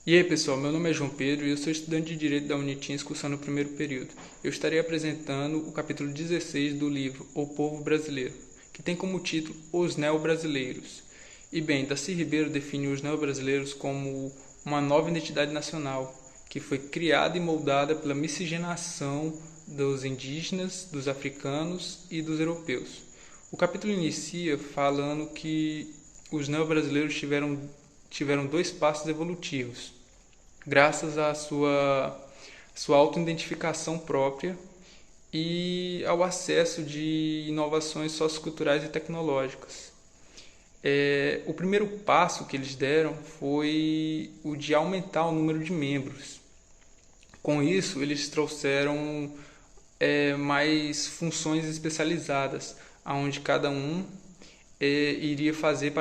E aí pessoal, meu nome é João Pedro e eu sou estudante de Direito da Unitim, cursando o primeiro período. Eu estarei apresentando o capítulo 16 do livro O Povo Brasileiro, que tem como título Os Neo-Brasileiros. E bem, Darcy Ribeiro define os neo-brasileiros como uma nova identidade nacional, que foi criada e moldada pela miscigenação dos indígenas, dos africanos e dos europeus. O capítulo inicia falando que os neo-brasileiros tiveram dois passos evolutivos, graças à sua auto-identificação própria e ao acesso de inovações socioculturais e tecnológicas. O primeiro passo que eles deram foi o de aumentar o número de membros. Com isso, eles trouxeram mais funções especializadas, onde cada um iria fazer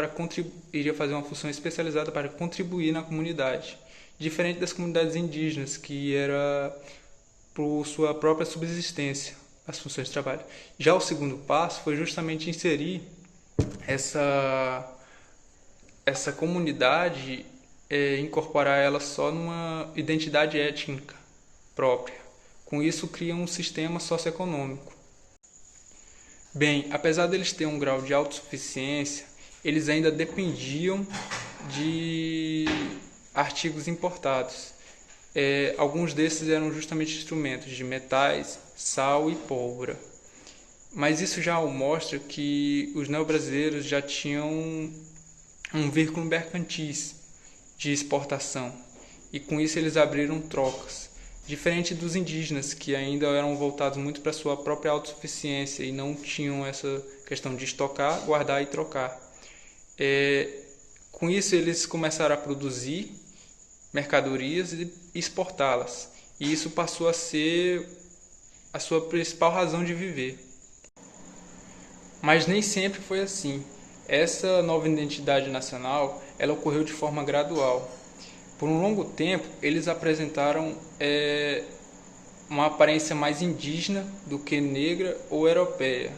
uma função especializada para contribuir na comunidade, diferente das comunidades indígenas, que era por sua própria subsistência as funções de trabalho. Já o segundo passo foi justamente inserir essa comunidade, incorporar ela só numa identidade étnica própria. Com isso, cria um sistema socioeconômico. Bem, apesar deles terem um grau de autossuficiência, eles ainda dependiam de artigos importados. Alguns desses eram justamente instrumentos de metais, sal e pólvora. Mas isso já mostra que os neo-brasileiros já tinham um vínculo mercantis de exportação, e com isso eles abriram trocas. Diferente dos indígenas, que ainda eram voltados muito para a sua própria autossuficiência e não tinham essa questão de estocar, guardar e trocar. Com isso, eles começaram a produzir mercadorias e exportá-las. E isso passou a ser a sua principal razão de viver. Mas nem sempre foi assim. Essa nova identidade nacional, ela ocorreu de forma gradual. Por um longo tempo, eles apresentaram uma aparência mais indígena do que negra ou europeia.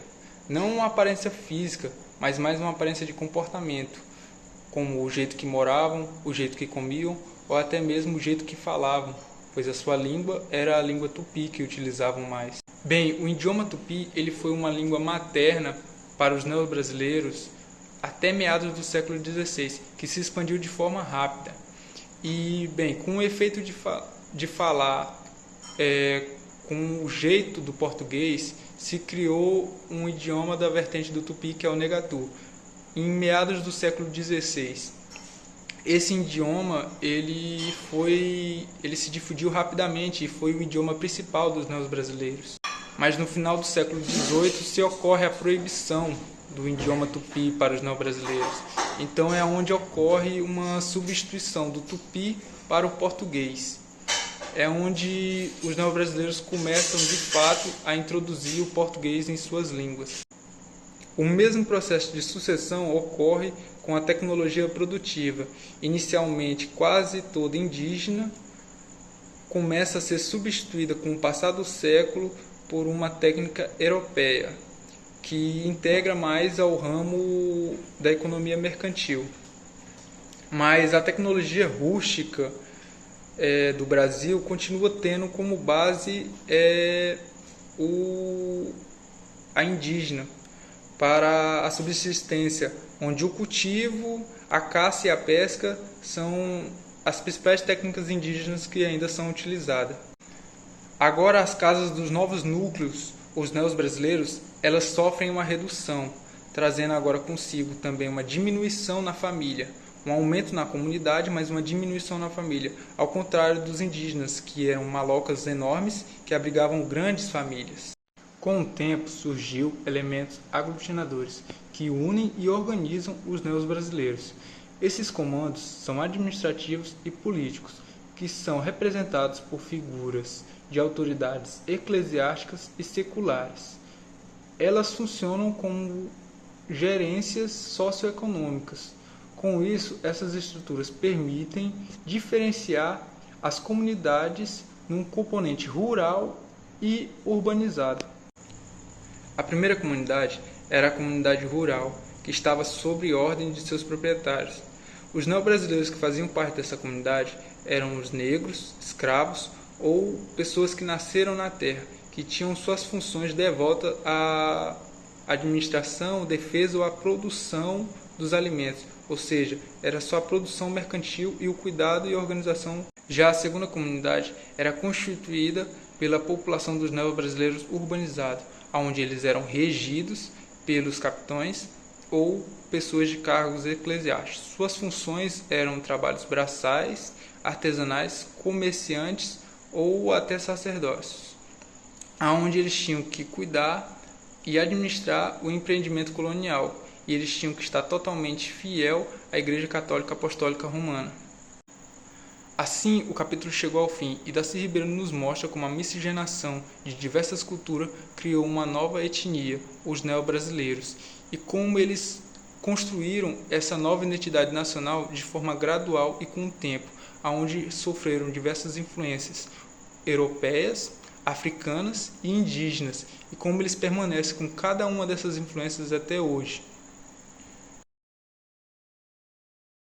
Não uma aparência física, mas mais uma aparência de comportamento, como o jeito que moravam, o jeito que comiam, ou até mesmo o jeito que falavam, pois a sua língua era a língua tupi que utilizavam mais. Bem, o idioma tupi ele foi uma língua materna para os neo-brasileiros até meados do século XVI, que se expandiu de forma rápida. E, bem, com o efeito de falar com o jeito do português, se criou um idioma da vertente do tupi, que é o negatu, em meados do século XVI. Esse idioma ele se difundiu rapidamente e foi o idioma principal dos neos-brasileiros. Mas no final do século XVIII se ocorre a proibição do idioma tupi para os neo-brasileiros. Então é onde ocorre uma substituição do tupi para o português. É onde os neo-brasileiros começam de fato a introduzir o português em suas línguas. O mesmo processo de sucessão ocorre com a tecnologia produtiva. Inicialmente quase toda indígena começa a ser substituída com o passar do século por uma técnica europeia, que integra mais ao ramo da economia mercantil. Mas a tecnologia rústica do Brasil continua tendo como base a indígena para a subsistência, onde o cultivo, a caça e a pesca são as principais técnicas indígenas que ainda são utilizadas. Agora as casas dos novos núcleos, os neos-brasileiros, elas sofrem uma redução, trazendo agora consigo também uma diminuição na família, um aumento na comunidade, mas uma diminuição na família, ao contrário dos indígenas, que eram malocas enormes que abrigavam grandes famílias. Com o tempo surgiu elementos aglutinadores que unem e organizam os neos-brasileiros. Esses comandos são administrativos e políticos, que são representados por figuras de autoridades eclesiásticas e seculares. Elas funcionam como gerências socioeconômicas. Com isso, essas estruturas permitem diferenciar as comunidades num componente rural e urbanizado. A primeira comunidade era a comunidade rural, que estava sob ordem de seus proprietários. Os neobrasileiros que faziam parte dessa comunidade eram os negros, escravos ou pessoas que nasceram na terra, que tinham suas funções devotas à administração, defesa ou à produção dos alimentos, ou seja, era só a produção mercantil e o cuidado e organização. Já a segunda comunidade era constituída pela população dos neobrasileiros urbanizados, onde eles eram regidos pelos capitães ou pessoas de cargos eclesiásticos. Suas funções eram trabalhos braçais, artesanais, comerciantes ou até sacerdócios, onde eles tinham que cuidar e administrar o empreendimento colonial, e eles tinham que estar totalmente fiel à Igreja Católica Apostólica Romana. Assim, o capítulo chegou ao fim e Darcy Ribeiro nos mostra como a miscigenação de diversas culturas criou uma nova etnia, os neobrasileiros, e como eles construíram essa nova identidade nacional de forma gradual e com o tempo, onde sofreram diversas influências europeias, africanas e indígenas, e como eles permanecem com cada uma dessas influências até hoje.